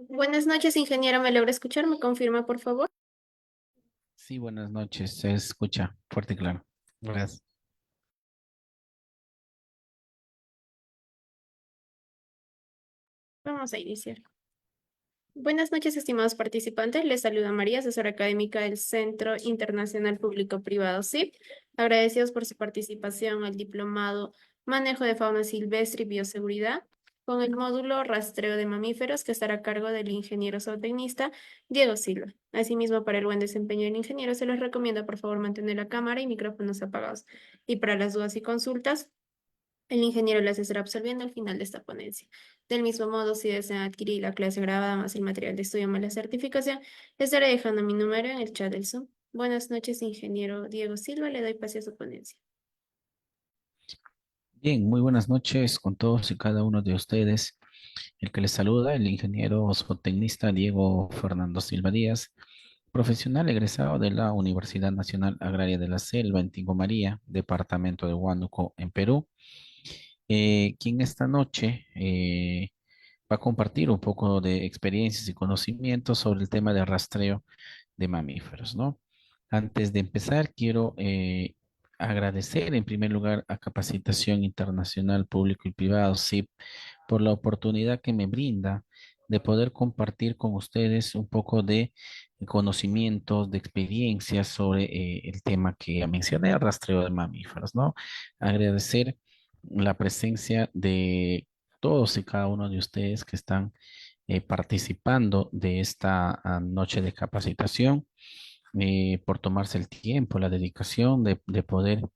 Buenas noches, ingeniero. ¿Me logra escuchar? ¿Me confirma, por favor? Sí, buenas noches. Se escucha fuerte y claro. Gracias. Vamos a iniciar. Buenas noches, estimados participantes. Les saluda María, asesora académica del Centro Internacional Público Privado CIP. Agradecidos por su participación al diplomado Manejo de Fauna Silvestre y Bioseguridad con el módulo Rastreo de Mamíferos que estará a cargo del ingeniero zootecnista Diego Silva. Asimismo, para el buen desempeño del ingeniero, se les recomienda por favor mantener la cámara y micrófonos apagados. Y para las dudas y consultas, el ingeniero las estará absolviendo al final de esta ponencia. Del mismo modo, si desean adquirir la clase grabada más el material de estudio más la certificación, estaré dejando mi número en el chat del Zoom. Buenas noches, ingeniero Diego Silva. Le doy pase a su ponencia. Bien, muy buenas noches con todos y cada uno de ustedes. El que les saluda, el ingeniero zootecnista Diego Fernando Silva Díaz, profesional egresado de la Universidad Nacional Agraria de la Selva en Tingo María, departamento de Huánuco, en Perú, quien esta noche va a compartir un poco de experiencias y conocimientos sobre el tema de rastreo de mamíferos, ¿no? Antes de empezar, quiero agradecer en primer lugar a Capacitación Internacional Público y Privado, CIP, por la oportunidad que me brinda de poder compartir con ustedes un poco de conocimientos, de experiencias sobre el tema que ya mencioné, el rastreo de mamíferos, ¿no? Agradecer la presencia de todos y cada uno de ustedes que están participando de esta noche de capacitación, por tomarse el tiempo, la dedicación de poder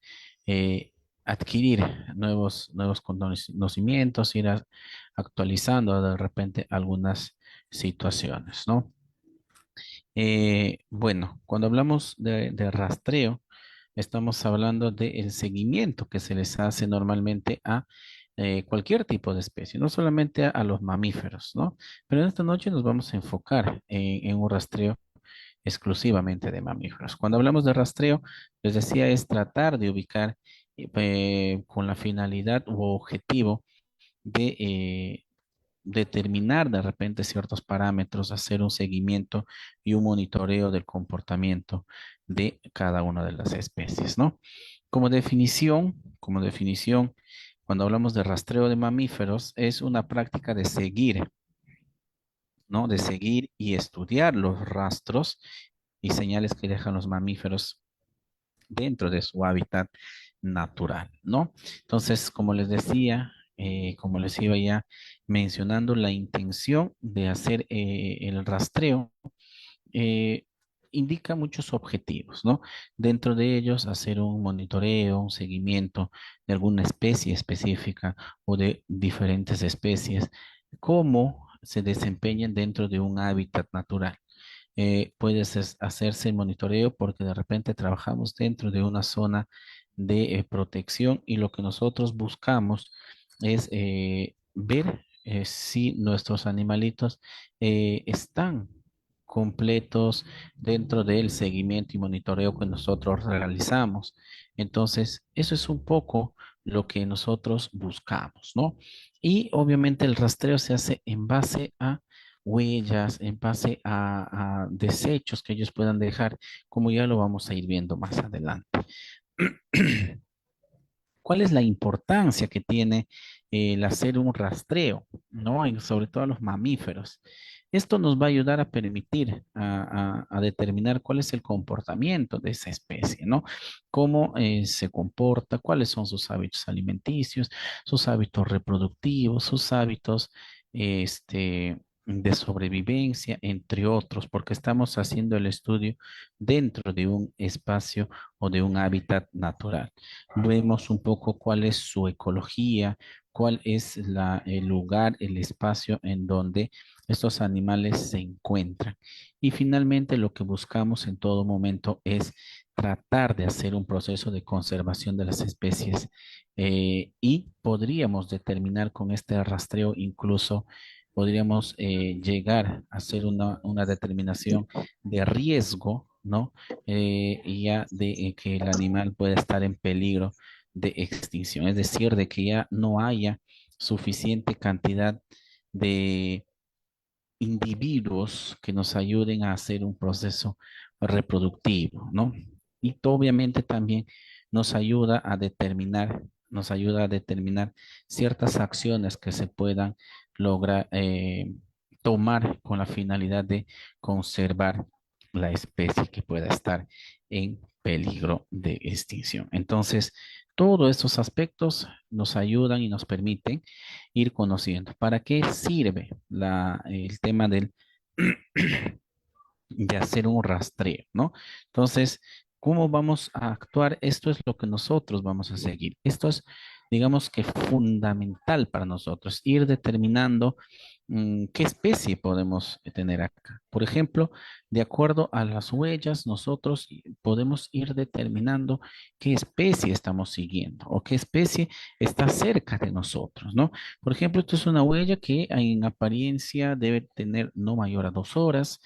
eh, adquirir nuevos conocimientos, actualizando de repente algunas situaciones, ¿no? Bueno, cuando hablamos de rastreo, estamos hablando del seguimiento que se les hace normalmente a cualquier tipo de especie, no solamente a los mamíferos, ¿no? Pero en esta noche nos vamos a enfocar en un rastreo exclusivamente de mamíferos. Cuando hablamos de rastreo, les decía, es tratar de ubicar con la finalidad u objetivo de determinar de repente ciertos parámetros, hacer un seguimiento y un monitoreo del comportamiento de cada una de las especies, ¿no? Como definición, cuando hablamos de rastreo de mamíferos, es una práctica de seguir, ¿no? De seguir y estudiar los rastros y señales que dejan los mamíferos dentro de su hábitat natural, ¿no? Entonces, como les decía, como les iba ya mencionando, la intención de hacer el rastreo eh, indica muchos objetivos, ¿no? Dentro de ellos, hacer un monitoreo, un seguimiento de alguna especie específica o de diferentes especies, cómo se desempeñan dentro de un hábitat natural. Hacerse el monitoreo porque de repente trabajamos dentro de una zona de protección y lo que nosotros buscamos es ver si nuestros animalitos están completos dentro del seguimiento y monitoreo que nosotros realizamos. Entonces, eso es un poco lo que nosotros buscamos, ¿no? Y obviamente el rastreo se hace en base a huellas, en base a desechos que ellos puedan dejar, como ya lo vamos a ir viendo más adelante. ¿Cuál es la importancia que tiene el hacer un rastreo, ¿no? Sobre todo a los mamíferos. Esto nos va a ayudar a permitir, a determinar cuál es el comportamiento de esa especie, ¿no? Cómo se comporta, cuáles son sus hábitos alimenticios, sus hábitos reproductivos, sus hábitos, de sobrevivencia, entre otros, porque estamos haciendo el estudio dentro de un espacio o de un hábitat natural. Vemos un poco cuál es su ecología, cuál es el lugar, el espacio en donde estos animales se encuentran. Y finalmente lo que buscamos en todo momento es tratar de hacer un proceso de conservación de las especies, y podríamos determinar con este rastreo incluso, podríamos llegar a hacer una determinación de riesgo, ¿no? Y ya de que el animal pueda estar en peligro de extinción, es decir, de que ya no haya suficiente cantidad individuos que nos ayuden a hacer un proceso reproductivo, ¿no? Y obviamente también nos ayuda a determinar ciertas acciones que se puedan lograr tomar con la finalidad de conservar la especie que pueda estar en peligro de extinción. Entonces, todos estos aspectos nos ayudan y nos permiten ir conociendo. ¿Para qué sirve el tema de hacer un rastreo, ¿no? Entonces, ¿cómo vamos a actuar? Esto es lo que nosotros vamos a seguir. Esto es, digamos que fundamental para nosotros, ir determinando qué especie podemos tener acá. Por ejemplo, de acuerdo a las huellas, nosotros podemos ir determinando qué especie estamos siguiendo o qué especie está cerca de nosotros, ¿no? Por ejemplo, esto es una huella que en apariencia debe tener no mayor a 2 horas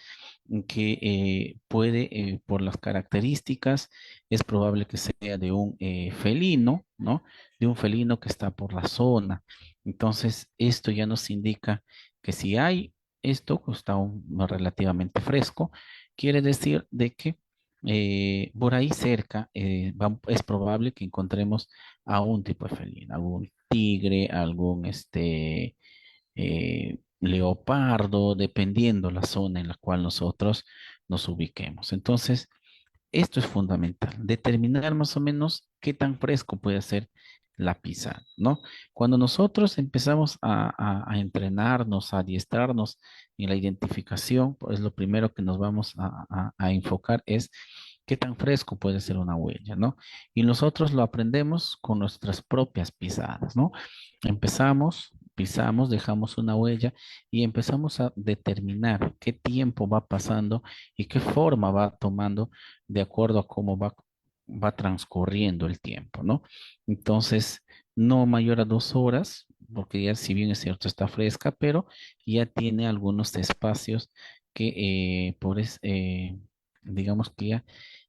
que puede, por las características, es probable que sea de un felino, ¿no? De un felino que está por la zona. Entonces, esto ya nos indica que si hay esto, que está relativamente fresco, quiere decir de que por ahí cerca es probable que encontremos a un tipo de felino, algún tigre, algún leopardo, dependiendo la zona en la cual nosotros nos ubiquemos. Entonces, esto es fundamental, determinar más o menos qué tan fresco puede ser la pizza, ¿no? Cuando nosotros empezamos a entrenarnos, a adiestrarnos en la identificación, pues lo primero que nos vamos a enfocar es qué tan fresco puede ser una huella, ¿no? Y nosotros lo aprendemos con nuestras propias pisadas, ¿no? Empezamos, pisamos, dejamos una huella y empezamos a determinar qué tiempo va pasando y qué forma va tomando de acuerdo a cómo va transcurriendo el tiempo, ¿no? Entonces, no mayor a 2 horas, porque ya si bien es cierto está fresca, pero ya tiene algunos espacios que digamos que ya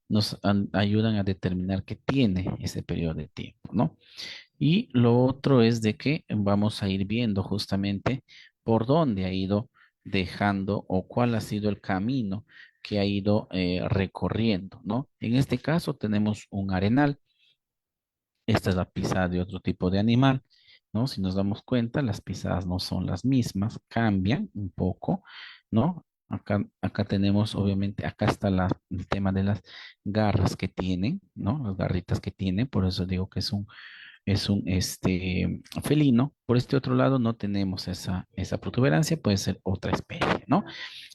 nos ayudan a determinar que tiene ese periodo de tiempo, ¿no? Y lo otro es de que vamos a ir viendo justamente por dónde ha ido dejando o cuál ha sido el camino que ha ido recorriendo, ¿no? En este caso tenemos un arenal. Esta es la pisada de otro tipo de animal, ¿no? Si nos damos cuenta, las pisadas no son las mismas, cambian un poco, ¿no? Acá tenemos, obviamente, acá está el tema de las garras que tienen, ¿no? Las garritas que tienen, por eso digo que es un felino. Por este otro lado no tenemos esa protuberancia, puede ser otra especie, ¿no?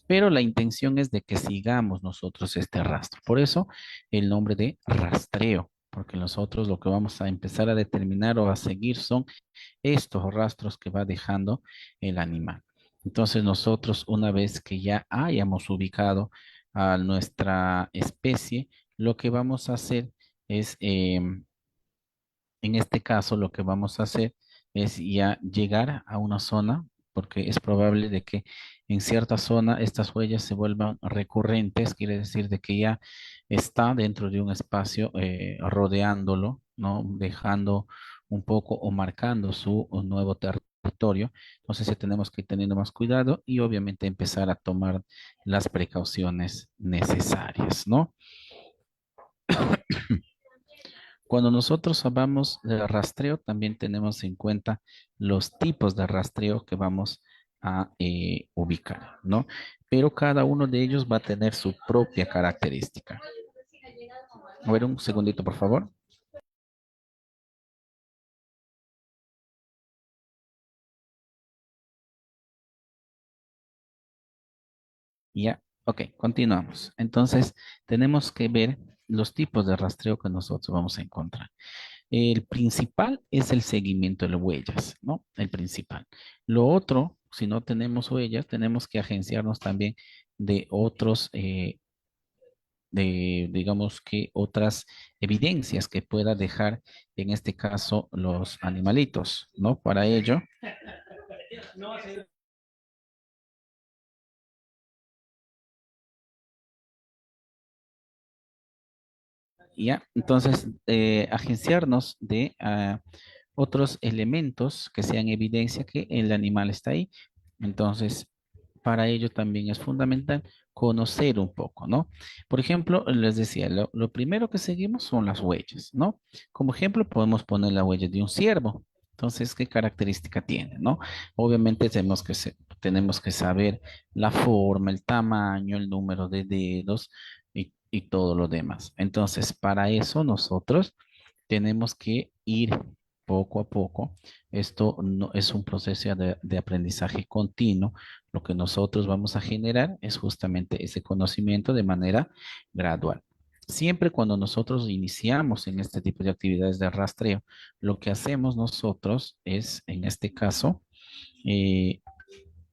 Pero la intención es de que sigamos nosotros este rastro. Por eso el nombre de rastreo, porque nosotros lo que vamos a empezar a determinar o a seguir son estos rastros que va dejando el animal. Entonces nosotros, una vez que ya hayamos ubicado a nuestra especie, lo que vamos a hacer es en este caso, lo que vamos a hacer es ya llegar a una zona, porque es probable de que en cierta zona estas huellas se vuelvan recurrentes, quiere decir de que ya está dentro de un espacio rodeándolo, ¿no? Dejando un poco o marcando su nuevo territorio. Entonces, ya tenemos que ir teniendo más cuidado y obviamente empezar a tomar las precauciones necesarias, ¿no? Cuando nosotros hablamos de rastreo, también tenemos en cuenta los tipos de rastreo que vamos a ubicar, ¿no? Pero cada uno de ellos va a tener su propia característica. A ver, un segundito, por favor. Ya, ok, continuamos. Entonces, tenemos que ver los tipos de rastreo que nosotros vamos a encontrar. El principal es el seguimiento de huellas, ¿no? El principal. Lo otro, si no tenemos huellas, tenemos que agenciarnos también de otros, digamos que otras evidencias que pueda dejar, en este caso, los animalitos, ¿no? Para ello, ya, entonces, agenciarnos de otros elementos que sean evidencia que el animal está ahí. Entonces, para ello también es fundamental conocer un poco, ¿no? Por ejemplo, les decía, lo primero que seguimos son las huellas, ¿no? Como ejemplo, podemos poner la huella de un ciervo. Entonces, ¿qué característica tiene, no? Obviamente tenemos que saber la forma, el tamaño, el número de dedos y todo lo demás. Entonces, para eso nosotros tenemos que ir poco a poco. Esto no es un proceso de aprendizaje continuo. Lo que nosotros vamos a generar es justamente ese conocimiento de manera gradual. Siempre cuando nosotros iniciamos en este tipo de actividades de rastreo, lo que hacemos nosotros es, en este caso, eh,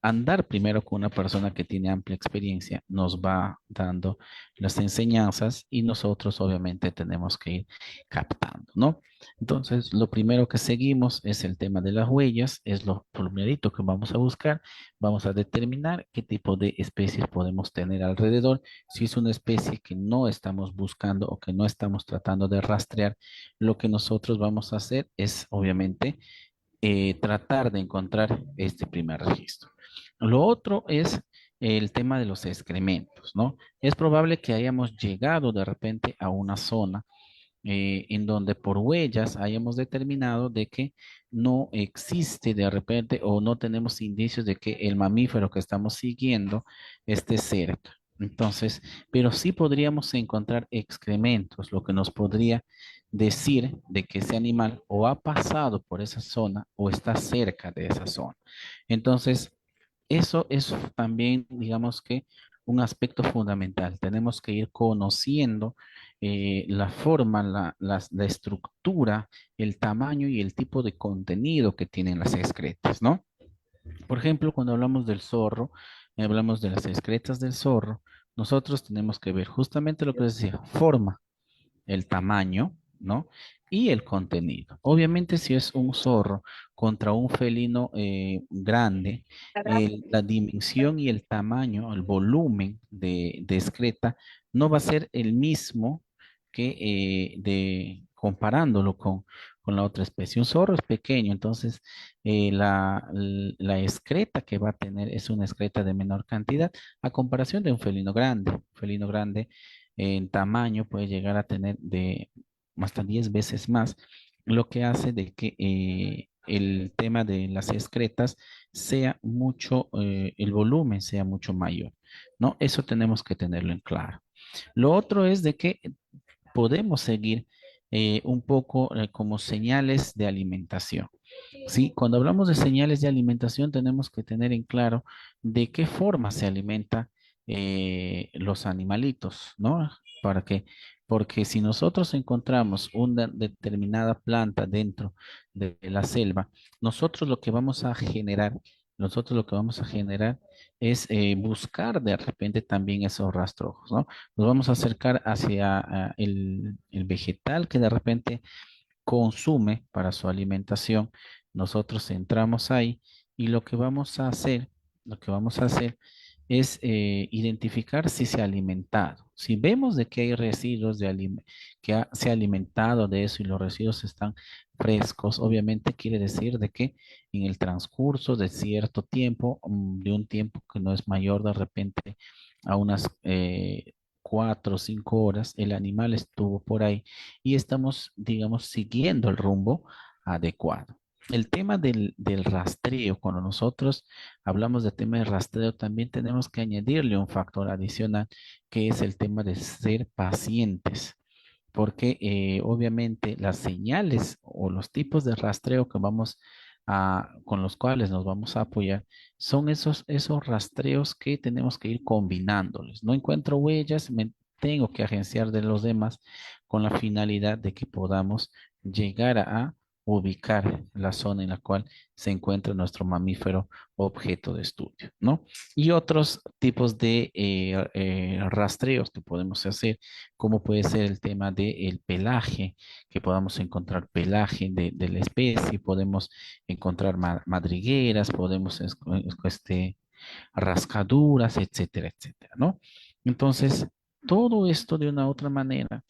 andar primero con una persona que tiene amplia experiencia, nos va dando las enseñanzas y nosotros obviamente tenemos que ir captando, ¿no? Entonces, lo primero que seguimos es el tema de las huellas, es lo primerito que vamos a buscar. Vamos a determinar qué tipo de especies podemos tener alrededor. Si es una especie que no estamos buscando o que no estamos tratando de rastrear, lo que nosotros vamos a hacer es obviamente tratar de encontrar este primer registro. Lo otro es el tema de los excrementos, ¿no? Es probable que hayamos llegado de repente a una zona en donde por huellas hayamos determinado de que no existe de repente o no tenemos indicios de que el mamífero que estamos siguiendo esté cerca. Entonces, pero sí podríamos encontrar excrementos, lo que nos podría decir de que ese animal o ha pasado por esa zona o está cerca de esa zona. Entonces, eso es también, digamos que, un aspecto fundamental. Tenemos que ir conociendo la forma, la estructura, el tamaño y el tipo de contenido que tienen las excretas, ¿no? Por ejemplo, cuando hablamos del zorro, hablamos de las excretas del zorro, nosotros tenemos que ver justamente lo que decía, forma, el tamaño, ¿no? Y el contenido. Obviamente, si es un zorro contra un felino grande, la dimensión y el tamaño, el volumen de excreta no va a ser el mismo que comparándolo con la otra especie. Un zorro es pequeño, entonces la excreta que va a tener es una excreta de menor cantidad a comparación de un felino grande. Un felino grande en tamaño puede llegar a tener de hasta 10 veces más, lo que hace de que el tema de las excretas sea mucho, el volumen sea mucho mayor, ¿no? Eso tenemos que tenerlo en claro. Lo otro es de que podemos seguir un poco como señales de alimentación. Sí, cuando hablamos de señales de alimentación tenemos que tener en claro de qué forma se alimenta los animalitos, ¿no? ¿Para qué? Porque si nosotros encontramos una determinada planta dentro de la selva, nosotros lo que vamos a generar, nosotros lo que vamos a generar es buscar de repente también esos rastrojos, ¿no? Nos vamos a acercar hacia el vegetal que de repente consume para su alimentación. Nosotros entramos ahí y lo que vamos a hacer es identificar si se ha alimentado. Si vemos de que hay residuos se ha alimentado de eso y los residuos están frescos, obviamente quiere decir de que en el transcurso de cierto tiempo, de un tiempo que no es mayor de repente a unas 4 o 5 horas, el animal estuvo por ahí y estamos, digamos, siguiendo el rumbo adecuado. El tema del rastreo, cuando nosotros hablamos de tema de rastreo, también tenemos que añadirle un factor adicional, que es el tema de ser pacientes, porque obviamente las señales o los tipos de rastreo que con los cuales nos vamos a apoyar son esos rastreos que tenemos que ir combinándoles. No encuentro huellas, me tengo que agenciar de los demás con la finalidad de que podamos llegar a ubicar la zona en la cual se encuentra nuestro mamífero objeto de estudio, ¿no? Y otros tipos de rastreos que podemos hacer, como puede ser el tema del pelaje, que podamos encontrar pelaje de la especie, podemos encontrar madrigueras, podemos rascaduras, etcétera, etcétera, ¿no? Entonces, todo esto de una u otra manera,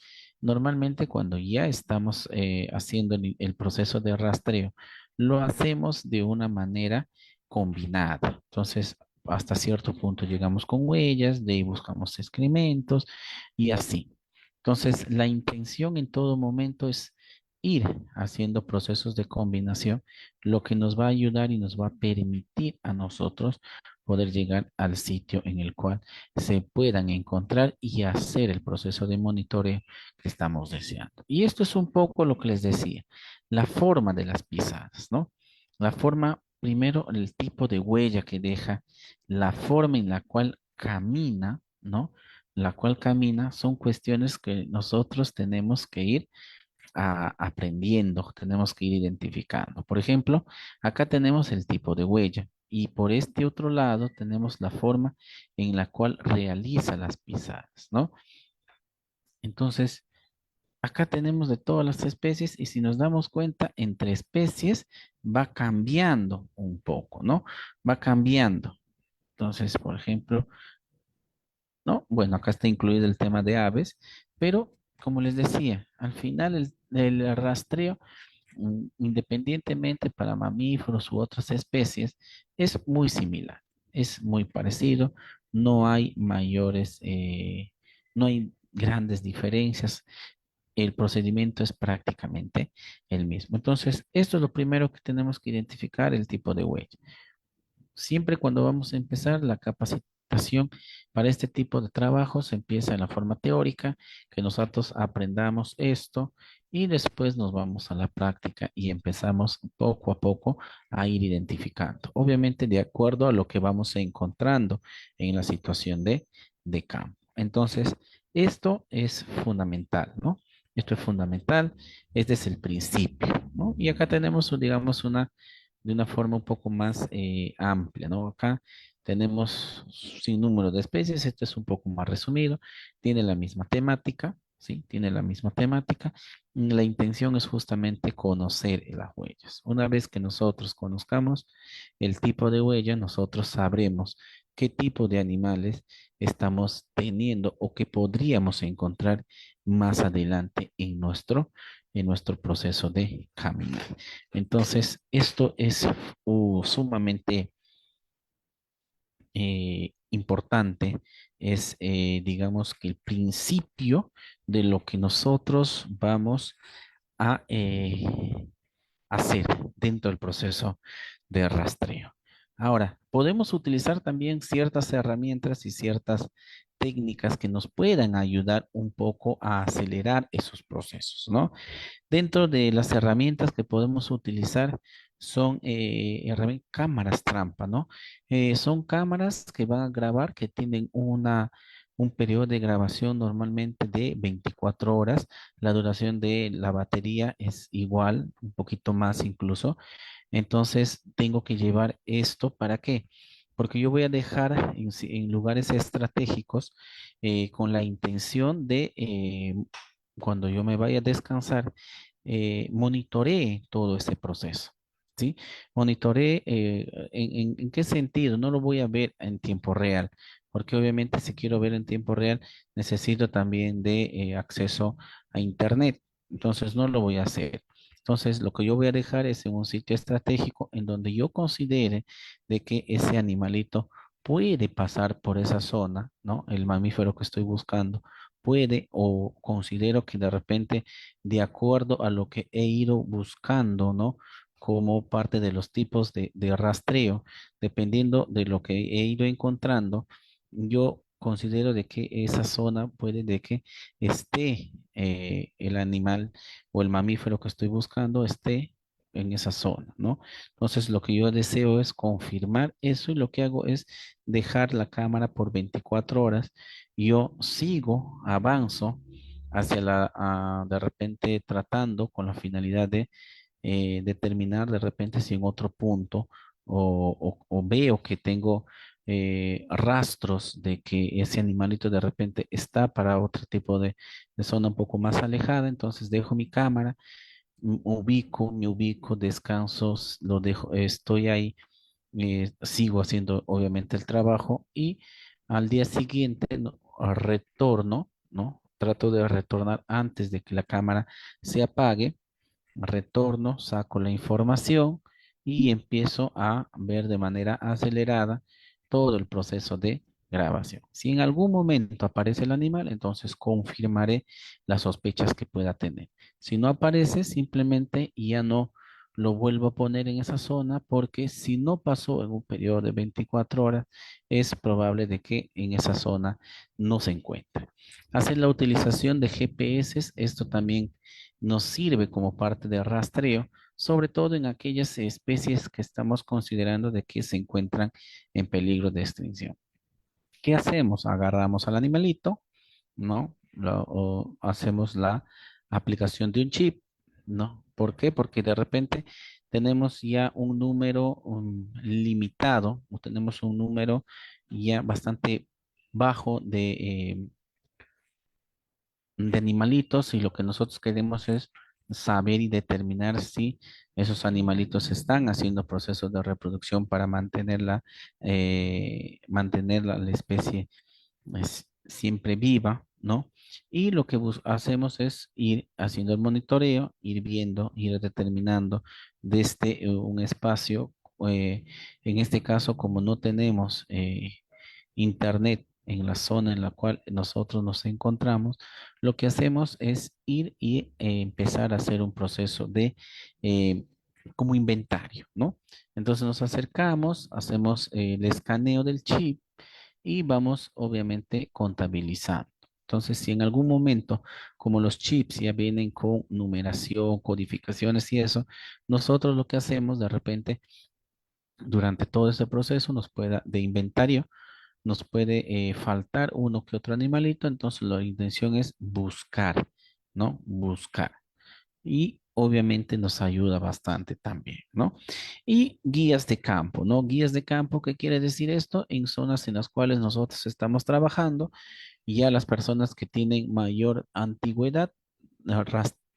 normalmente cuando ya estamos haciendo el proceso de rastreo, lo hacemos de una manera combinada. Entonces, hasta cierto punto llegamos con huellas, de ahí buscamos excrementos y así. Entonces, la intención en todo momento es ir haciendo procesos de combinación, lo que nos va a ayudar y nos va a permitir a nosotros poder llegar al sitio en el cual se puedan encontrar y hacer el proceso de monitoreo que estamos deseando. Y esto es un poco lo que les decía, la forma de las pisadas, ¿no? La forma, primero, el tipo de huella que deja, la forma en la cual camina, ¿no? La cual camina son cuestiones que nosotros tenemos que ir aprendiendo, tenemos que ir identificando. Por ejemplo, acá tenemos el tipo de huella y por este otro lado tenemos la forma en la cual realiza las pisadas, ¿no? Entonces, acá tenemos de todas las especies y si nos damos cuenta, entre especies va cambiando un poco, ¿no? Va cambiando. Entonces, por ejemplo, ¿no? Bueno, acá está incluido el tema de aves, pero como les decía, al final el rastreo, independientemente para mamíferos u otras especies, es muy similar, es muy parecido, no hay mayores, no hay grandes diferencias. El procedimiento es prácticamente el mismo. Entonces, esto es lo primero que tenemos que identificar, el tipo de huella. Siempre cuando vamos a empezar la capacitación para este tipo de trabajos, empieza en la forma teórica, que nosotros aprendamos esto y después nos vamos a la práctica y empezamos poco a poco a ir identificando. Obviamente de acuerdo a lo que vamos encontrando en la situación de campo. Entonces, esto es fundamental, ¿no? Esto es fundamental. Este es el principio, ¿no? Y acá tenemos, digamos, de una forma un poco más amplia, ¿no? Acá tenemos sin número de especies, esto es un poco más resumido, tiene la misma temática, ¿sí? Tiene la misma temática. La intención es justamente conocer las huellas. Una vez que nosotros conozcamos el tipo de huella, nosotros sabremos qué tipo de animales estamos teniendo o que podríamos encontrar más adelante en nuestro proceso de caminar. Entonces, esto es sumamente importante, es, digamos, que el principio de lo que nosotros vamos a hacer dentro del proceso de rastreo. Ahora, podemos utilizar también ciertas herramientas y ciertas técnicas que nos puedan ayudar un poco a acelerar esos procesos, ¿no? Dentro de las herramientas que podemos utilizar son cámaras trampa, ¿no? Son cámaras que van a grabar, que tienen un periodo de grabación normalmente de 24 horas. La duración de la batería es igual, un poquito más incluso. Entonces, tengo que llevar esto, ¿para qué? Porque yo voy a dejar en lugares estratégicos con la intención de, cuando yo me vaya a descansar, monitoree todo ese proceso, ¿sí? Monitoree, ¿en qué sentido? No lo voy a ver en tiempo real, porque obviamente si quiero ver en tiempo real, necesito también de acceso a Internet, entonces no lo voy a hacer. Entonces, lo que yo voy a dejar es en un sitio estratégico en donde yo considere de que ese animalito puede pasar por esa zona, ¿no? El mamífero que estoy buscando puede o considero que de repente, de acuerdo a lo que he ido buscando, ¿no? Como parte de los tipos de rastreo, dependiendo de lo que he ido encontrando, yo considero de que esa zona puede de que esté el animal o el mamífero que estoy buscando esté en esa zona, ¿no? Entonces, lo que yo deseo es confirmar eso y lo que hago es dejar la cámara por 24 horas. Yo sigo, avanzo hacia de repente tratando con la finalidad de determinar de repente si en otro punto o veo que tengo rastros de que ese animalito de repente está para otro tipo de zona un poco más alejada, entonces dejo mi cámara, me ubico, descanso, lo dejo, estoy ahí, sigo haciendo obviamente el trabajo y al día siguiente retorno, ¿no? Trato de retornar antes de que la cámara se apague, retorno, saco la información y empiezo a ver de manera acelerada todo el proceso de grabación. Si en algún momento aparece el animal, entonces confirmaré las sospechas que pueda tener. Si no aparece, simplemente ya no lo vuelvo a poner en esa zona porque si no pasó en un periodo de 24 horas, es probable de que en esa zona no se encuentre. Hacer la utilización de GPS, esto también nos sirve como parte de rastreo, sobre todo en aquellas especies que estamos considerando de que se encuentran en peligro de extinción. ¿Qué hacemos? Agarramos al animalito, ¿no? O hacemos la aplicación de un chip, ¿no? ¿Por qué? Porque de repente tenemos ya un número limitado, o tenemos un número ya bastante bajo de animalitos y lo que nosotros queremos es saber y determinar si esos animalitos están haciendo procesos de reproducción para mantener la especie siempre viva, ¿no? Y lo que hacemos es ir haciendo el monitoreo, ir viendo, ir determinando desde un espacio, en este caso, como no tenemos internet en la zona en la cual nosotros nos encontramos, lo que hacemos es ir y empezar a hacer un proceso de como inventario, ¿no? Entonces nos acercamos, hacemos el escaneo del chip y vamos obviamente contabilizando. Entonces, si en algún momento, como los chips ya vienen con numeración, codificaciones y eso, nosotros lo que hacemos de repente durante todo ese proceso de inventario, nos puede faltar uno que otro animalito, entonces la intención es buscar, ¿no? Buscar. Y obviamente nos ayuda bastante también, ¿no? Y guías de campo, ¿no? Guías de campo, ¿qué quiere decir esto? En zonas en las cuales nosotros estamos trabajando, y ya las personas que tienen mayor antigüedad,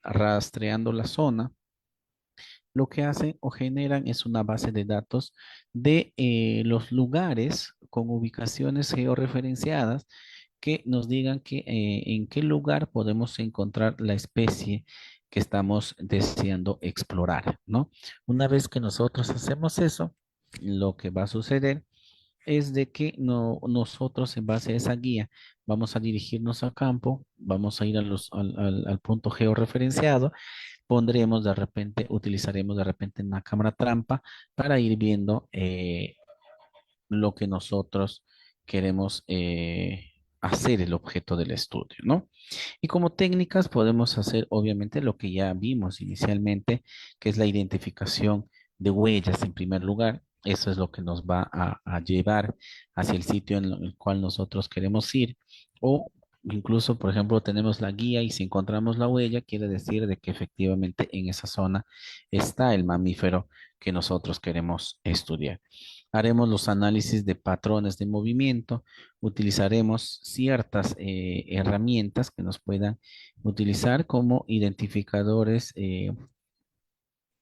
rastreando la zona, lo que hacen o generan es una base de datos de los lugares con ubicaciones georreferenciadas que nos digan en qué lugar podemos encontrar la especie que estamos deseando explorar, ¿no? Una vez que nosotros hacemos eso, lo que va a suceder es de que nosotros en base a esa guía vamos a dirigirnos a campo, vamos a ir al punto georreferenciado, utilizaremos de repente una cámara trampa para ir viendo lo que nosotros queremos hacer el objeto del estudio, ¿no? Y como técnicas podemos hacer obviamente lo que ya vimos inicialmente, que es la identificación de huellas en primer lugar. Eso es lo que nos va a llevar hacia el sitio en el cual nosotros queremos ir. O incluso, por ejemplo, tenemos la guía y si encontramos la huella, quiere decir de que efectivamente en esa zona está el mamífero que nosotros queremos estudiar. Haremos los análisis de patrones de movimiento, utilizaremos ciertas herramientas que nos puedan utilizar como identificadores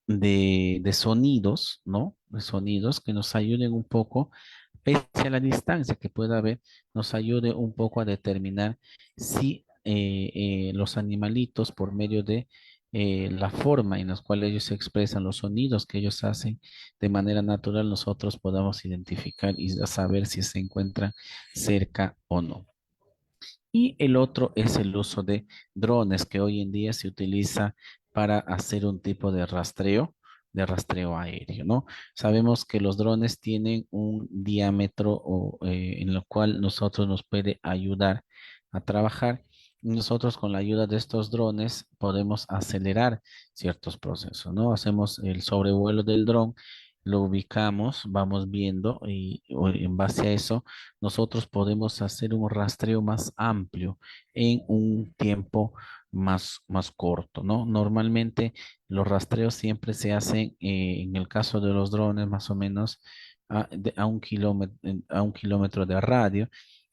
de sonidos, ¿no? De sonidos que nos ayuden un poco, pese a la distancia que pueda haber, nos ayude un poco a determinar si los animalitos, por medio de la forma en la cual ellos se expresan, los sonidos que ellos hacen de manera natural, nosotros podamos identificar y saber si se encuentran cerca o no. Y el otro es el uso de drones que hoy en día se utiliza para hacer un tipo de rastreo aéreo, ¿no? Sabemos que los drones tienen un diámetro en lo cual nosotros nos puede ayudar a trabajar. Nosotros con la ayuda de estos drones podemos acelerar ciertos procesos, ¿no? Hacemos el sobrevuelo del dron, lo ubicamos, vamos viendo y en base a eso nosotros podemos hacer un rastreo más amplio en un tiempo más corto, ¿no? Normalmente los rastreos siempre se hacen, en el caso de los drones, más o menos a un kilómetro de radio,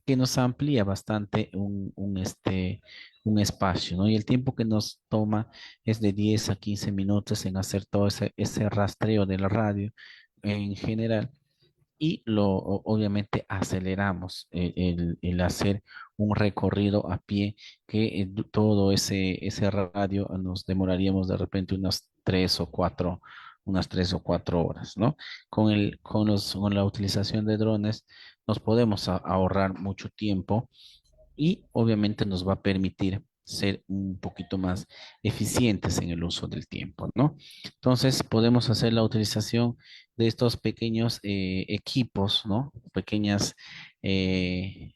que nos amplía bastante un espacio, ¿no? Y el tiempo que nos toma es de 10 a 15 minutos en hacer todo ese rastreo de la radio en general y obviamente aceleramos el hacer un recorrido a pie que todo ese radio nos demoraríamos de repente unas 3 o unas 3 o 4 horas, ¿no? Con la utilización de drones nos podemos ahorrar mucho tiempo y obviamente nos va a permitir ser un poquito más eficientes en el uso del tiempo, ¿no? Entonces, podemos hacer la utilización de estos pequeños equipos, ¿no? Pequeñas eh,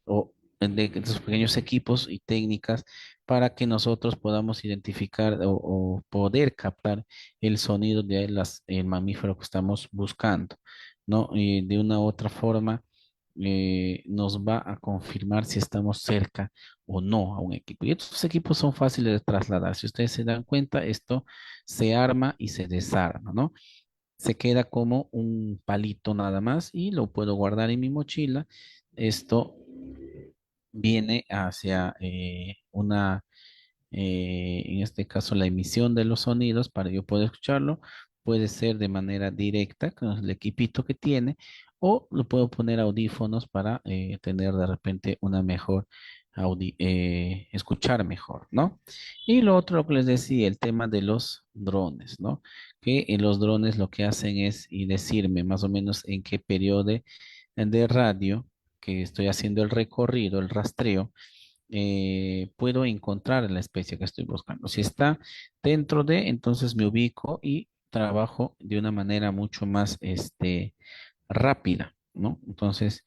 o de esos pequeños equipos y técnicas para que nosotros podamos identificar o poder captar el sonido de el mamífero que estamos buscando, ¿no? Y de una u otra forma nos va a confirmar si estamos cerca o no a un equipo. Y estos equipos son fáciles de trasladar. Si ustedes se dan cuenta, esto se arma y se desarma, ¿no? Se queda como un palito nada más y lo puedo guardar en mi mochila. Esto viene hacia en este caso, la emisión de los sonidos para yo poder escucharlo. Puede ser de manera directa con el equipito que tiene, o lo puedo poner audífonos para tener de repente una mejor escuchar mejor, ¿no? Y lo otro, lo que les decía, el tema de los drones, ¿no? Que los drones lo que hacen es y decirme más o menos en qué periodo de radio que estoy haciendo el recorrido, el rastreo, puedo encontrar la especie que estoy buscando. Si está dentro de, entonces me ubico y trabajo de una manera mucho más rápida, ¿no? Entonces,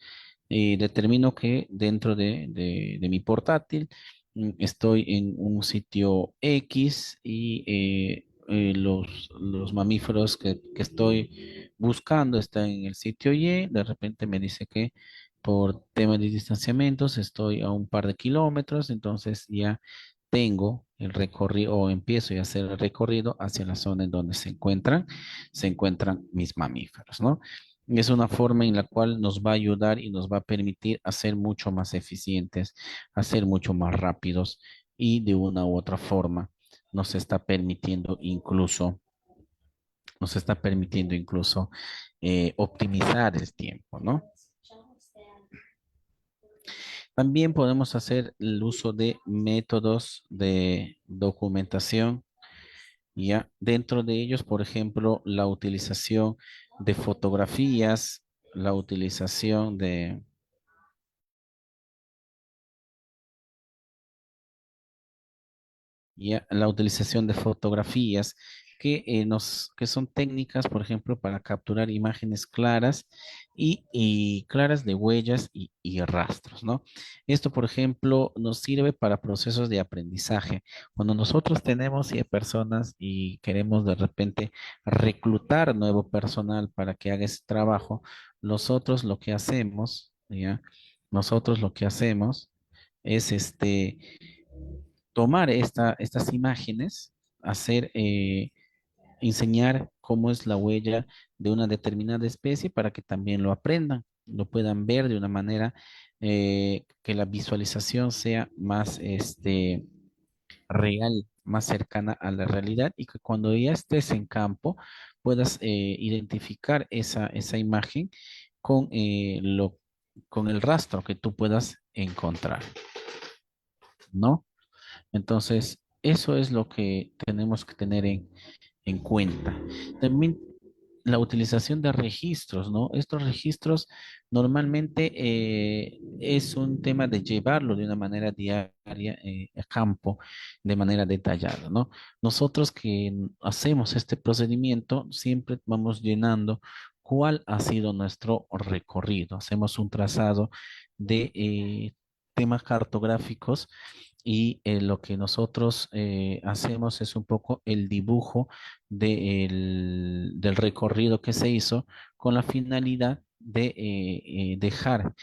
determino que dentro de mi portátil estoy en un sitio X y los mamíferos que estoy buscando están en el sitio Y. De repente me dice que por tema de distanciamientos estoy a un par de kilómetros, entonces ya tengo el recorrido o empiezo a hacer el recorrido hacia la zona en donde se encuentran mis mamíferos, ¿no? Es una forma en la cual nos va a ayudar y nos va a permitir hacer mucho más eficientes, hacer mucho más rápidos y de una u otra forma nos está permitiendo incluso, nos está permitiendo incluso optimizar el tiempo, ¿no? También podemos hacer el uso de métodos de documentación, ya dentro de ellos, por ejemplo, la utilización de fotografías, la utilización de la utilización de fotografías que son técnicas, por ejemplo, para capturar imágenes claras y claras de huellas y rastros, ¿no? Esto, por ejemplo, nos sirve para procesos de aprendizaje. Cuando nosotros tenemos personas y queremos de repente reclutar nuevo personal para que haga ese trabajo, nosotros lo que hacemos, ¿ya? Nosotros lo que hacemos es tomar estas imágenes, hacer, enseñar cómo es la huella de una determinada especie para que también lo aprendan, lo puedan ver de una manera que la visualización sea más real, más cercana a la realidad y que cuando ya estés en campo puedas identificar esa imagen con, con el rastro que tú puedas encontrar, ¿no? Entonces, eso es lo que tenemos que tener en cuenta. También la utilización de registros, ¿no? Estos registros normalmente es un tema de llevarlo de una manera diaria a campo, de manera detallada, ¿no? Nosotros que hacemos este procedimiento, siempre vamos llenando cuál ha sido nuestro recorrido. Hacemos un trazado de temas cartográficos y lo que nosotros hacemos es un poco el dibujo del recorrido que se hizo con la finalidad de dejar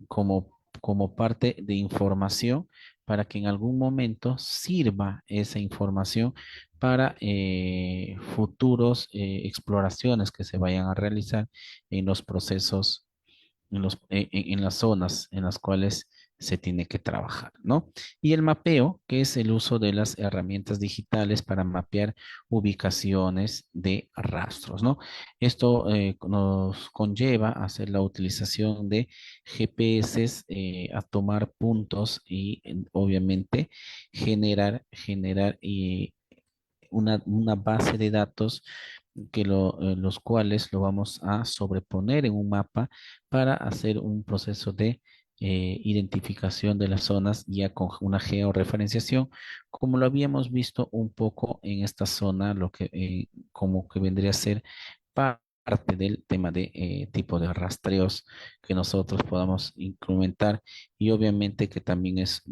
como parte de información para que en algún momento sirva esa información para futuros exploraciones que se vayan a realizar en los procesos en las zonas en las cuales se tiene que trabajar, ¿no? Y el mapeo, que es el uso de las herramientas digitales para mapear ubicaciones de rastros, ¿no? Esto nos conlleva a hacer la utilización de GPS a tomar puntos y obviamente generar una base de datos los cuales lo vamos a sobreponer en un mapa para hacer un proceso de identificación de las zonas ya con una georreferenciación, como lo habíamos visto un poco en esta zona, lo que como que vendría a ser parte del tema de tipo de rastreos que nosotros podamos implementar y obviamente que también es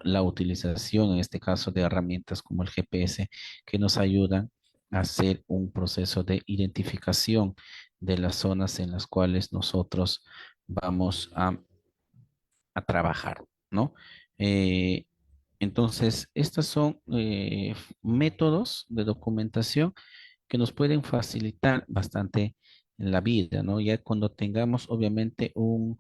la utilización en este caso de herramientas como el GPS que nos ayudan hacer un proceso de identificación de las zonas en las cuales nosotros vamos a trabajar, ¿no? Eh, entonces, estos son métodos de documentación que nos pueden facilitar bastante la vida, ¿no? Ya cuando tengamos, obviamente, un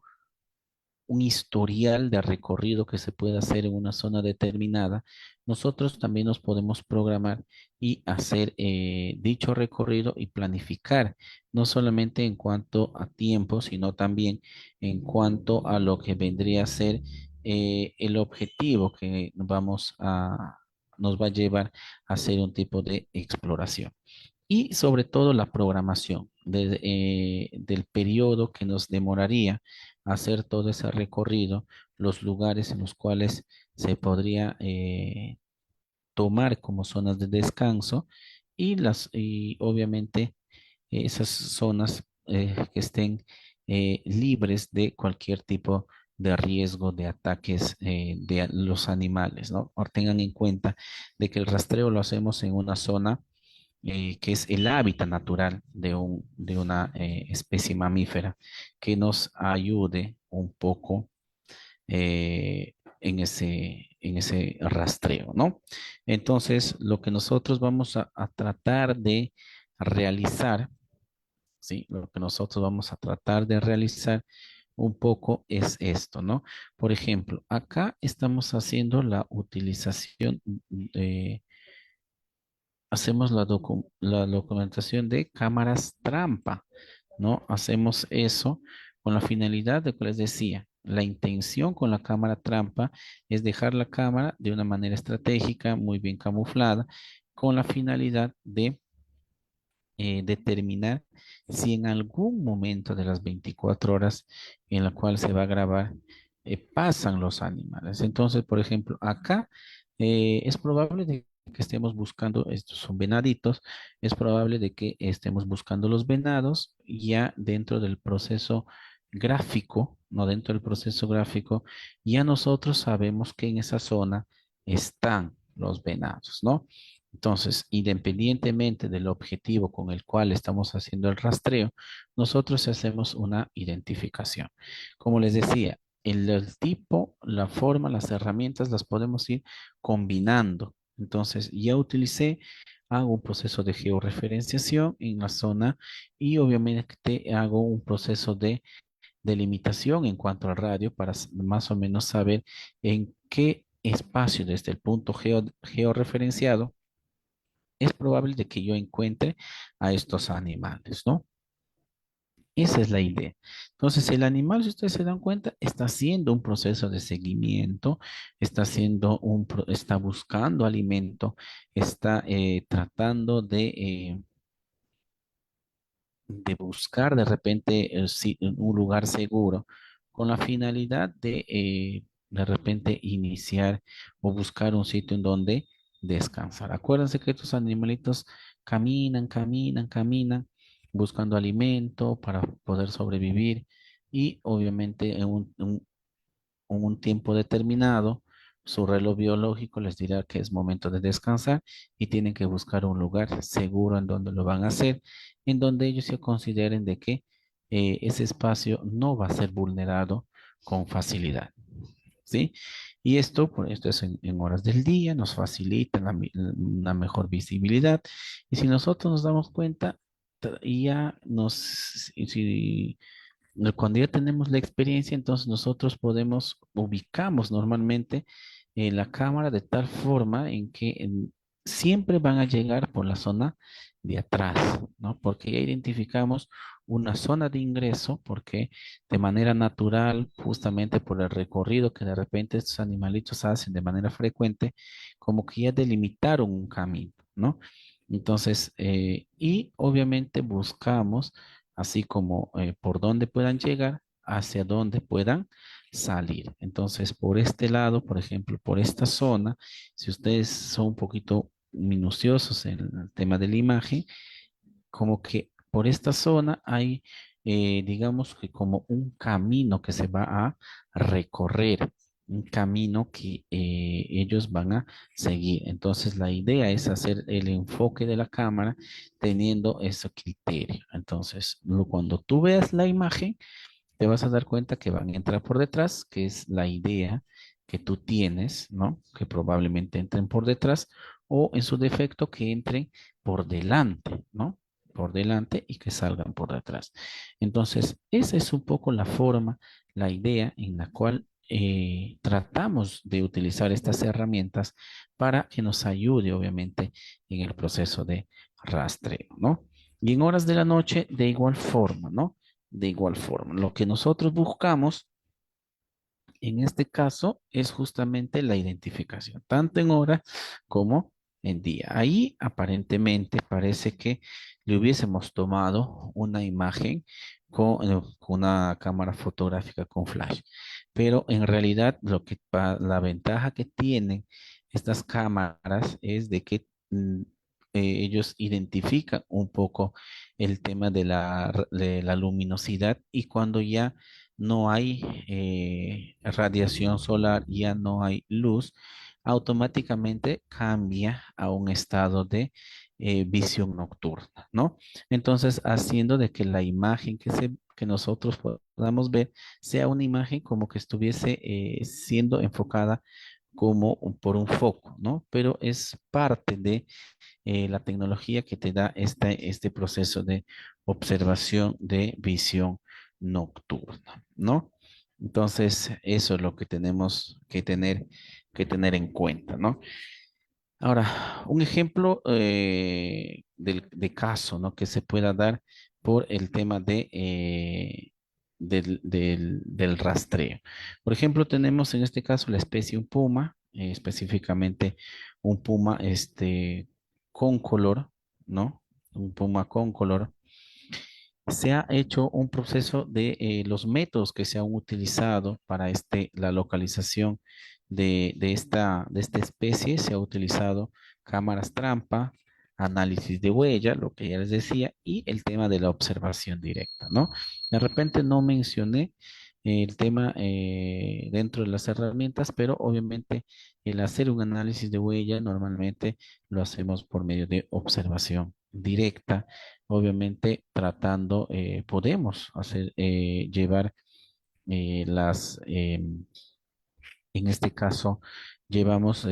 historial de recorrido que se puede hacer en una zona determinada, nosotros también nos podemos programar y hacer dicho recorrido y planificar, no solamente en cuanto a tiempo, sino también en cuanto a lo que vendría a ser el objetivo que nos va a llevar a hacer un tipo de exploración y sobre todo la programación del periodo que nos demoraría hacer todo ese recorrido, los lugares en los cuales se podría tomar como zonas de descanso y obviamente esas zonas que estén libres de cualquier tipo de riesgo de ataques de los animales, ¿no? Ahora tengan en cuenta de que el rastreo lo hacemos en una zona que es el hábitat natural de una especie mamífera, que nos ayude un poco en ese rastreo, ¿no? Entonces, lo que nosotros vamos a tratar de realizar, ¿sí? Lo que nosotros vamos a tratar de realizar un poco es esto, ¿no? Por ejemplo, acá estamos haciendo la utilización hacemos la documentación de cámaras trampa, ¿no? Hacemos eso con la finalidad de que les decía, la intención con la cámara trampa es dejar la cámara de una manera estratégica, muy bien camuflada, con la finalidad de determinar si en algún momento de las 24 horas en la cual se va a grabar pasan los animales. Entonces, por ejemplo, acá es probable de que estemos buscando, estos son venaditos, es probable de que estemos buscando los venados ya dentro del proceso gráfico, no dentro del proceso gráfico, ya nosotros sabemos que en esa zona están los venados, ¿no? Entonces, independientemente del objetivo con el cual estamos haciendo el rastreo, nosotros hacemos una identificación. Como les decía, el tipo, la forma, las herramientas las podemos ir combinando. Entonces, ya utilicé, hago un proceso de georreferenciación en la zona y obviamente hago un proceso de delimitación en cuanto al radio para más o menos saber en qué espacio desde el punto georreferenciado es probable de que yo encuentre a estos animales, ¿no? Esa es la idea. Entonces, el animal, si ustedes se dan cuenta, está haciendo un proceso de seguimiento, está haciendo está buscando alimento, está tratando de buscar de repente un lugar seguro con la finalidad de repente iniciar o buscar un sitio en donde descansar. Acuérdense que estos animalitos caminan, caminan, caminan buscando alimento para poder sobrevivir y obviamente en un tiempo determinado, su reloj biológico les dirá que es momento de descansar y tienen que buscar un lugar seguro en donde lo van a hacer, en donde ellos se consideren de que ese espacio no va a ser vulnerado con facilidad, ¿sí? Y esto, por esto es en horas del día, nos facilita una mejor visibilidad. Y si nosotros nos damos cuenta, ya si cuando ya tenemos la experiencia, entonces nosotros ubicamos normalmente la cámara de tal forma en que siempre van a llegar por la zona de atrás, ¿no? Porque ya identificamos una zona de ingreso, porque de manera natural, justamente por el recorrido que de repente estos animalitos hacen de manera frecuente, como que ya delimitaron un camino, ¿no? Entonces, y obviamente buscamos, así como por dónde puedan llegar, hacia dónde puedan salir. Entonces, por este lado, por ejemplo, por esta zona, si ustedes son un poquito minuciosos en el tema de la imagen, como que por esta zona hay, digamos que como un camino que se va a recorrer, un camino que ellos van a seguir. Entonces, la idea es hacer el enfoque de la cámara teniendo ese criterio. Entonces, cuando tú veas la imagen, te vas a dar cuenta que van a entrar por detrás, que es la idea que tú tienes, ¿no? Que probablemente entren por detrás o en su defecto que entren por delante, ¿no? Por delante y que salgan por detrás. Entonces, esa es un poco la forma, la idea en la cual tratamos de utilizar estas herramientas para que nos ayude, obviamente, en el proceso de rastreo, ¿no? Y en horas de la noche, de igual forma, ¿no? De igual forma, lo que nosotros buscamos en este caso es justamente la identificación, tanto en hora como en día. Ahí aparentemente parece que le hubiésemos tomado una imagen con una cámara fotográfica con flash, pero en realidad la ventaja que tienen estas cámaras es de que ellos identifican un poco el tema de la luminosidad y cuando ya no hay radiación solar, ya no hay luz, automáticamente cambia a un estado de visión nocturna, ¿no? Entonces, haciendo de que la imagen que nosotros podamos ver sea una imagen como que estuviese siendo enfocada como por un foco, ¿no? Pero es parte de la tecnología que te da este proceso de observación de visión nocturna, ¿no? Entonces, eso es lo que tenemos que tener en cuenta, ¿no? Ahora, un ejemplo de caso, ¿no? Que se pueda dar por el tema del rastreo. Por ejemplo, tenemos en este caso la especie un puma, específicamente un puma con color, ¿no? Un puma con color se ha hecho un proceso de los métodos que se han utilizado para la localización de esta especie. Se ha utilizado cámaras trampa, análisis de huella, lo que ya les decía, y el tema de la observación directa, ¿no? De repente no mencioné el tema dentro de las herramientas, pero obviamente el hacer un análisis de huella normalmente lo hacemos por medio de observación directa, obviamente tratando, podemos hacer, llevar en este caso, llevamos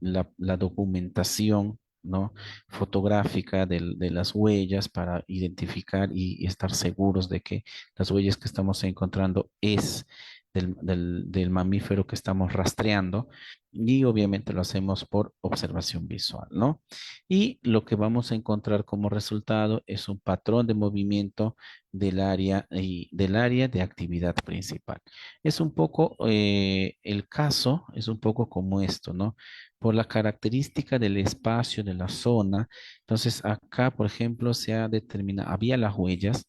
la documentación, ¿no? Fotográfica de las huellas para identificar y estar seguros de que las huellas que estamos encontrando es del mamífero que estamos rastreando y obviamente lo hacemos por observación visual, ¿no? Y lo que vamos a encontrar como resultado es un patrón de movimiento del área y del área de actividad principal. Es un poco, el caso es un poco como esto, ¿no? Por la característica del espacio, de la zona. Entonces, acá, por ejemplo, se ha determinado, había las huellas,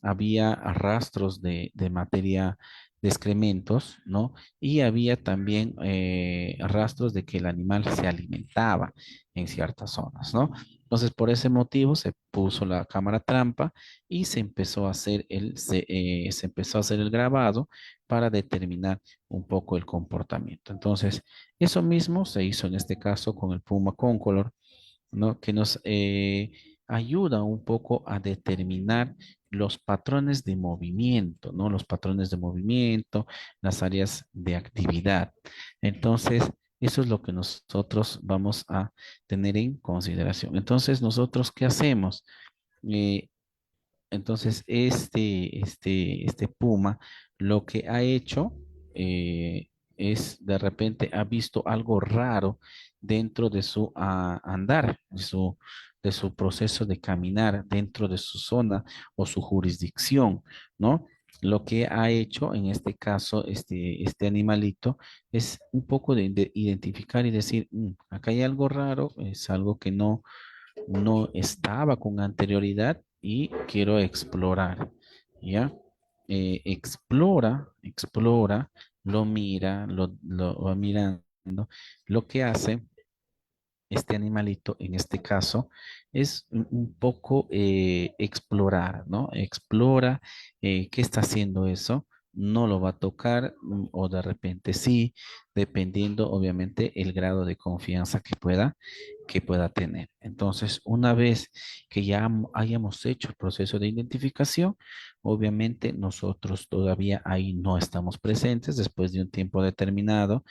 había rastros de materia de excrementos, ¿no? Y había también rastros de que el animal se alimentaba en ciertas zonas, ¿no? Entonces, por ese motivo se puso la cámara trampa y se empezó a hacer se empezó a hacer el grabado para determinar un poco el comportamiento. Entonces, eso mismo se hizo en este caso con el Puma Concolor, ¿no? Que nos ayuda un poco a determinar los patrones de movimiento, ¿no? Los patrones de movimiento, las áreas de actividad. Entonces, eso es lo que nosotros vamos a tener en consideración. Entonces, nosotros, ¿qué hacemos? Eh, entonces, este Puma lo que ha hecho es de repente ha visto algo raro dentro de su andar, de su proceso de caminar dentro de su zona o su jurisdicción, ¿no? Lo que ha hecho en este caso este animalito es un poco de identificar y decir, "Mm, acá hay algo raro, es algo que no. no estaba con anterioridad y quiero explorar, ¿ya? Explora, lo mira, lo va mirando. Lo que hace este animalito, en este caso, es un poco explorar, ¿no? Explora qué está haciendo eso. No lo va a tocar o de repente sí, dependiendo obviamente el grado de confianza que pueda tener. Entonces, una vez que ya hayamos hecho el proceso de identificación, obviamente nosotros todavía ahí no estamos presentes después de un tiempo determinado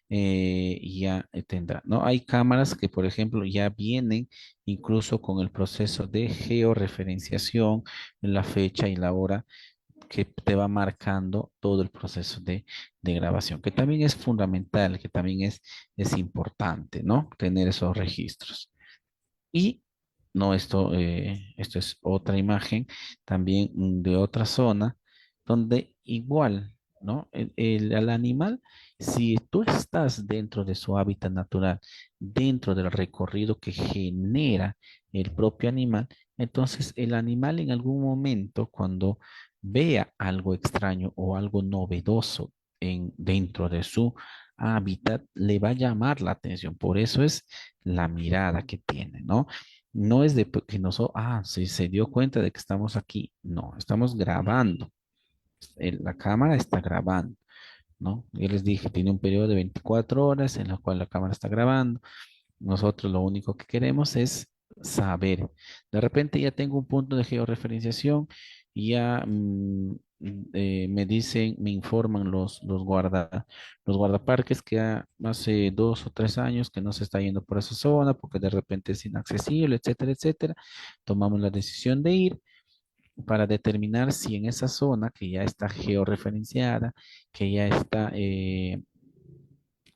ya tendrá, ¿no? Hay cámaras que, por ejemplo, ya vienen incluso con el proceso de georreferenciación, la fecha y la hora que te va marcando todo el proceso de grabación, que también es fundamental, que también es importante, ¿no? Tener esos registros. Y no, esto es otra imagen también de otra zona donde igual, ¿no? Al animal, si tú estás dentro de su hábitat natural, dentro del recorrido que genera el propio animal, entonces el animal en algún momento, cuando vea algo extraño o algo novedoso dentro de su hábitat, le va a llamar la atención. Por eso es la mirada que tiene, ¿no? No es de que nosotros, sí, se dio cuenta de que estamos aquí. No, estamos grabando. La cámara está grabando, ¿no? Yo les dije, tiene un periodo de 24 horas en la cual la cámara está grabando. Nosotros lo único que queremos es saber. De repente ya tengo un punto de georreferenciación y ya me dicen, me informan los guardaparques que hace 2 o 3 años que no se está yendo por esa zona porque de repente es inaccesible, etcétera, etcétera. Tomamos la decisión de ir para determinar si en esa zona que ya está georreferenciada, que ya está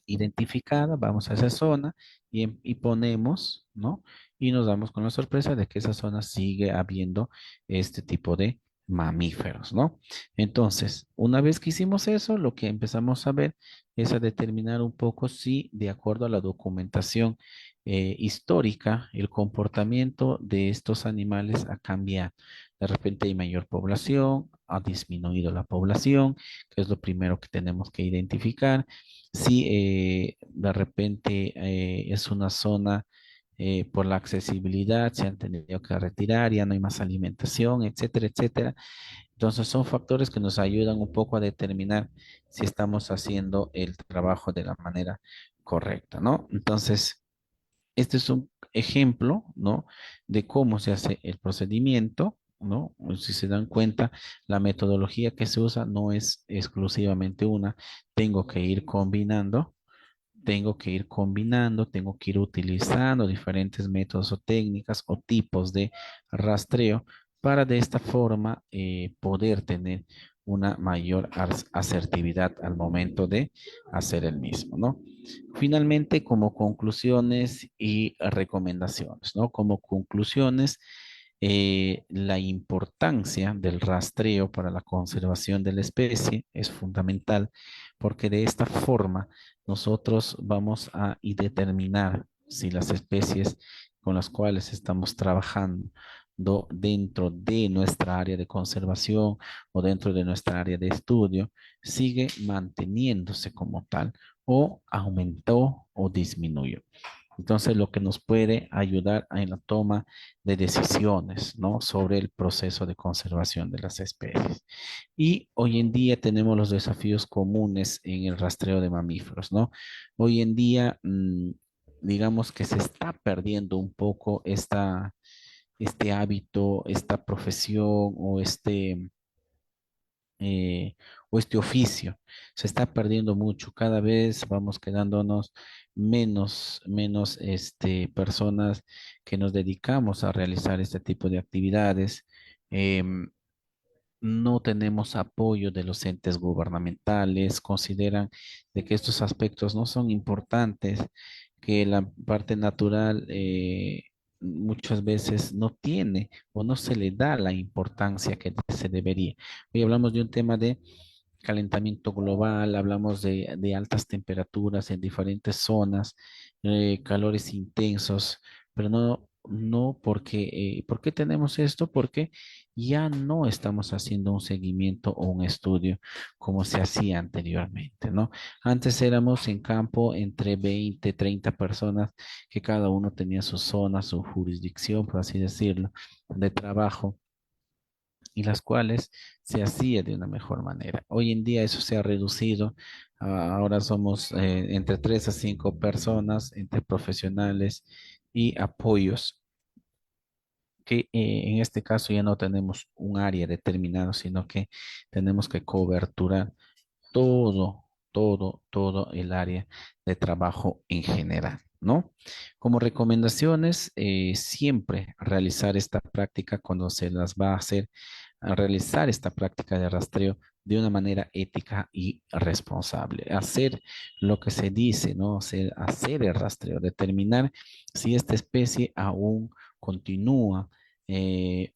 identificada, vamos a esa zona y ponemos, ¿no? Y nos damos con la sorpresa de que esa zona sigue habiendo este tipo de mamíferos, ¿no? Entonces, una vez que hicimos eso, lo que empezamos a ver es a determinar un poco si, de acuerdo a la documentación histórica, el comportamiento de estos animales ha cambiado. De repente hay mayor población, ha disminuido la población, que es lo primero que tenemos que identificar. Si de repente es una zona por la accesibilidad, se han tenido que retirar, ya no hay más alimentación, etcétera, etcétera. Entonces son factores que nos ayudan un poco a determinar si estamos haciendo el trabajo de la manera correcta, ¿no? Entonces, este es un ejemplo, ¿no? De cómo se hace el procedimiento, ¿no? Si se dan cuenta, la metodología que se usa no es exclusivamente una, tengo que ir combinando, tengo que ir utilizando diferentes métodos o técnicas o tipos de rastreo para de esta forma poder tener una mayor asertividad al momento de hacer el mismo, ¿no? Finalmente, como conclusiones y recomendaciones, ¿no? Como conclusiones, la importancia del rastreo para la conservación de la especie es fundamental porque de esta forma nosotros vamos a y determinar si las especies con las cuales estamos trabajando dentro de nuestra área de conservación o dentro de nuestra área de estudio sigue manteniéndose como tal o aumentó o disminuyó. Entonces, lo que nos puede ayudar en la toma de decisiones, ¿no? Sobre el proceso de conservación de las especies. Y hoy en día tenemos los desafíos comunes en el rastreo de mamíferos, ¿no? Hoy en día, digamos que se está perdiendo un poco este hábito, esta profesión eh, o este oficio. Se está perdiendo mucho. Cada vez vamos quedándonos menos personas que nos dedicamos a realizar este tipo de actividades. Em, no tenemos apoyo de los entes gubernamentales, consideran de que estos aspectos no son importantes, que la parte natural muchas veces no tiene o no se le da la importancia que se debería. Hoy hablamos de un tema de calentamiento global, hablamos de altas temperaturas en diferentes zonas, calores intensos, pero no no porque, ¿por qué tenemos esto? Porque ya no estamos haciendo un seguimiento o un estudio como se hacía anteriormente, ¿no? Antes éramos en campo entre 20, 30 personas que cada uno tenía su zona, su jurisdicción, por así decirlo, de trabajo y las cuales se hacía de una mejor manera. Hoy en día eso se ha reducido. Ahora somos entre 3 a 5 personas, entre profesionales y apoyos, que en este caso ya no tenemos un área determinada, sino que tenemos que coberturar todo el área de trabajo en general, ¿no? Como recomendaciones, siempre realizar esta práctica cuando se las va a hacer, a realizar esta práctica de rastreo de una manera ética y responsable. Hacer lo que se dice, ¿no? Hacer el rastreo, determinar si esta especie aún continúa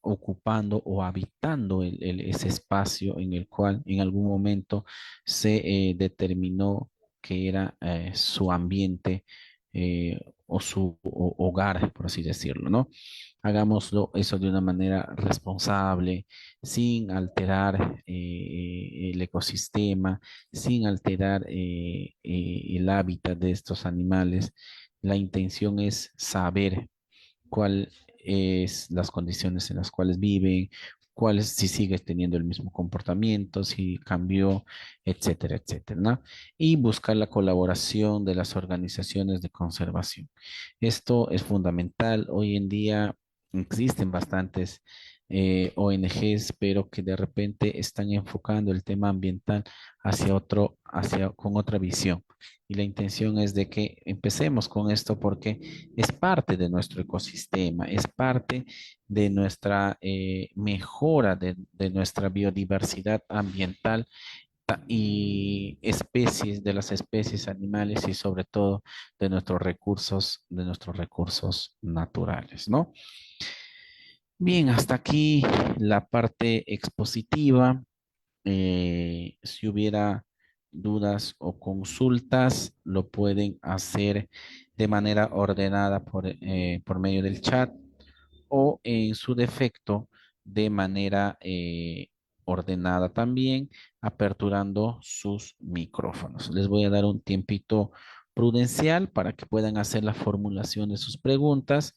ocupando o habitando ese espacio en el cual en algún momento se determinó que era su ambiente o su hogar, por así decirlo, ¿no? Hagámoslo eso de una manera responsable, sin alterar el ecosistema, sin alterar el hábitat de estos animales. La intención es saber cuáles las condiciones en las cuales viven, cuáles si sigue teniendo el mismo comportamiento, si cambió, etcétera, etcétera, ¿no? Y buscar la colaboración de las organizaciones de conservación. Esto es fundamental. Hoy en día existen bastantes ONGs, pero que de repente están enfocando el tema ambiental con otra visión. Y la intención es de que empecemos con esto porque es parte de nuestro ecosistema, es parte de nuestra mejora de nuestra biodiversidad ambiental y especies, de las especies animales y sobre todo de nuestros recursos naturales, ¿no? Bien, hasta aquí la parte expositiva. Si hubiera dudas o consultas, lo pueden hacer de manera ordenada por medio del chat o en su defecto de manera ordenada también, aperturando sus micrófonos. Les voy a dar un tiempito prudencial para que puedan hacer la formulación de sus preguntas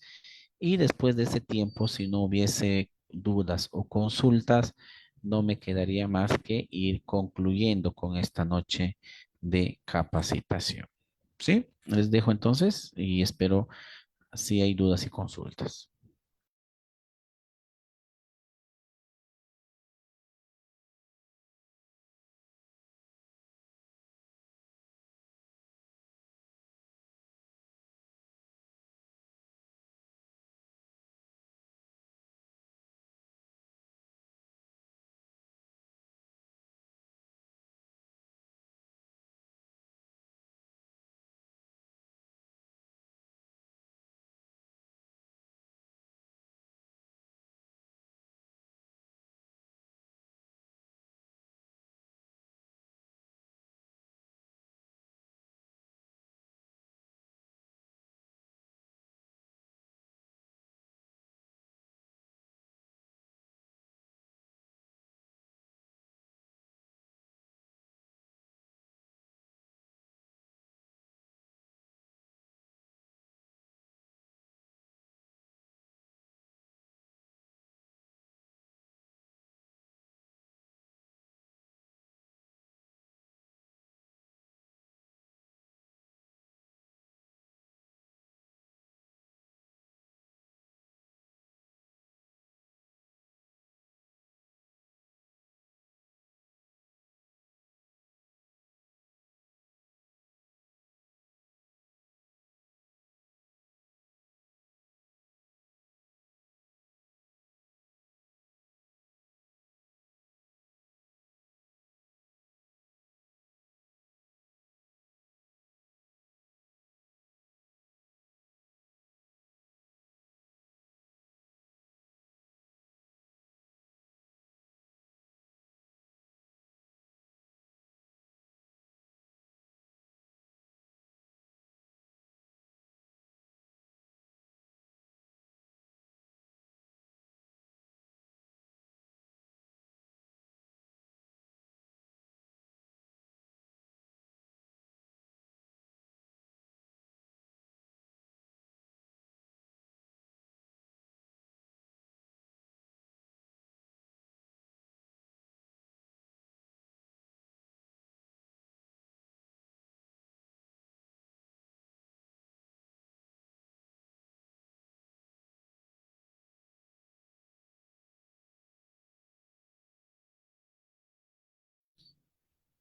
y después de ese tiempo, si no hubiese dudas o consultas, no me quedaría más que ir concluyendo con esta noche de capacitación. ¿Sí? Les dejo entonces y espero si hay dudas y consultas.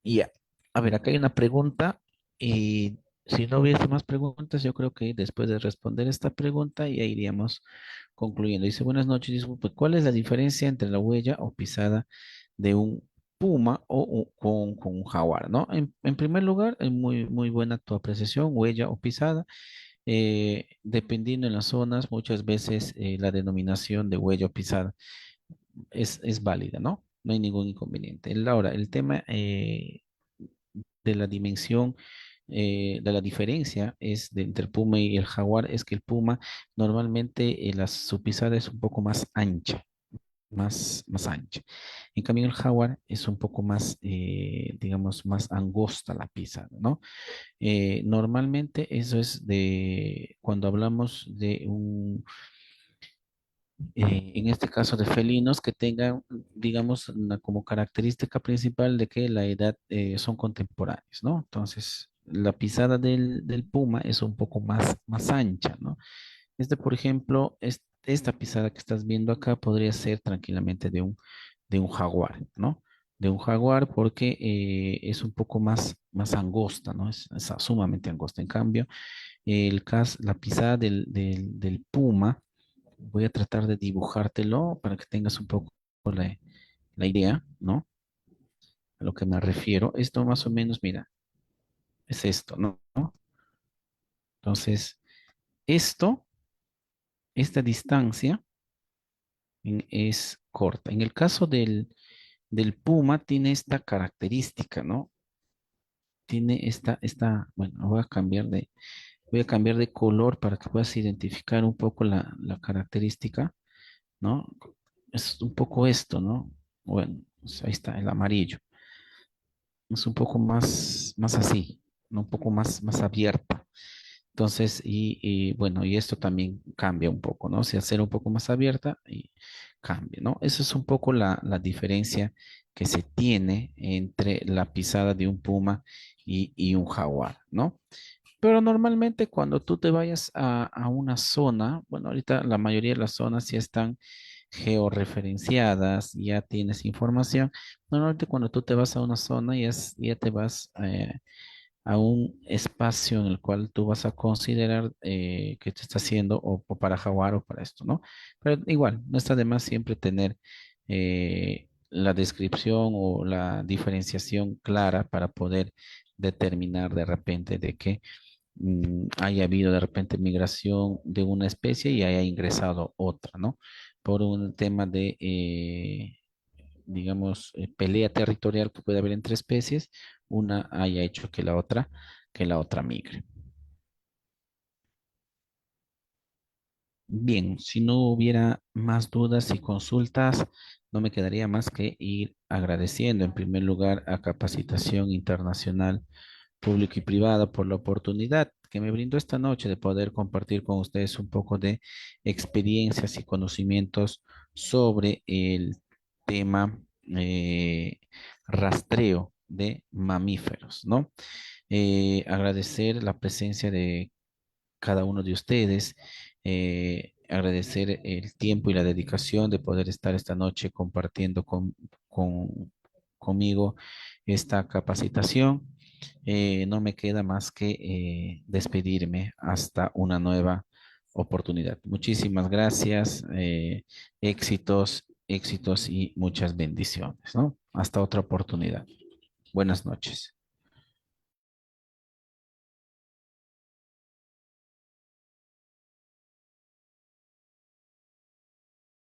Y ya. A ver, acá hay una pregunta y si no hubiese más preguntas, yo creo que después de responder esta pregunta ya iríamos concluyendo. Dice, buenas noches, disculpe, ¿cuál es la diferencia entre la huella o pisada de un puma con un jaguar, ¿no? En primer lugar, es muy buena tu apreciación, huella o pisada. Dependiendo en las zonas, muchas veces la denominación de huella o pisada es válida, ¿no? No hay ningún inconveniente. Ahora, el tema de la dimensión, de la diferencia entre el puma y el jaguar es que el puma normalmente su pisada es un poco más ancha, más ancha. En cambio, el jaguar es un poco más, digamos, más angosta la pisada, ¿no? Normalmente eso es de cuando hablamos de en este caso de felinos que tengan, digamos, como característica principal de que la edad son contemporáneos, ¿no? Entonces, la pisada del puma es un poco más ancha, ¿no? Por ejemplo, esta pisada que estás viendo acá podría ser tranquilamente de un jaguar, ¿no? De un jaguar porque es un poco más angosta, ¿no? Es sumamente angosta. En cambio, la pisada del puma, voy a tratar de dibujártelo para que tengas un poco la idea, ¿no? A lo que me refiero. Esto más o menos, mira, es esto, ¿no? Entonces, esto, esta distancia es corta. En el caso del puma, tiene esta característica, ¿no? Tiene bueno, voy a cambiar de color para que puedas identificar un poco la característica, ¿no? Es un poco esto, ¿no? Bueno, pues ahí está, el amarillo. Es un poco más así, ¿no? Un poco más abierta. Entonces, bueno, y esto también cambia un poco, ¿no? Si hacer un poco más abierta y cambia, ¿no? Esa es un poco la diferencia que se tiene entre la pisada de un puma y un jaguar, ¿no? Pero normalmente cuando tú te vayas a una zona, bueno, ahorita la mayoría de las zonas ya están georreferenciadas, ya tienes información. Normalmente cuando tú te vas a una zona ya te vas a un espacio en el cual tú vas a considerar que te está haciendo o para jaguar o para esto, ¿no? Pero igual, no está de más siempre tener la descripción o la diferenciación clara para poder determinar de repente de que haya habido de repente migración de una especie y haya ingresado otra, ¿no? Por un tema de, digamos, pelea territorial que puede haber entre especies, una haya hecho que la otra migre. Bien, si no hubiera más dudas y consultas, no me quedaría más que ir agradeciendo en primer lugar a Capacitación Internacional Pública y Privada por la oportunidad que me brindó esta noche de poder compartir con ustedes un poco de experiencias y conocimientos sobre el tema rastreo de mamíferos, ¿no? Agradecer la presencia de cada uno de ustedes, agradecer el tiempo y la dedicación de poder estar esta noche compartiendo con- conmigo esta capacitación. No me queda más que despedirme hasta una nueva oportunidad. Muchísimas gracias, éxitos, éxitos y muchas bendiciones, ¿no? Hasta otra oportunidad. Buenas noches.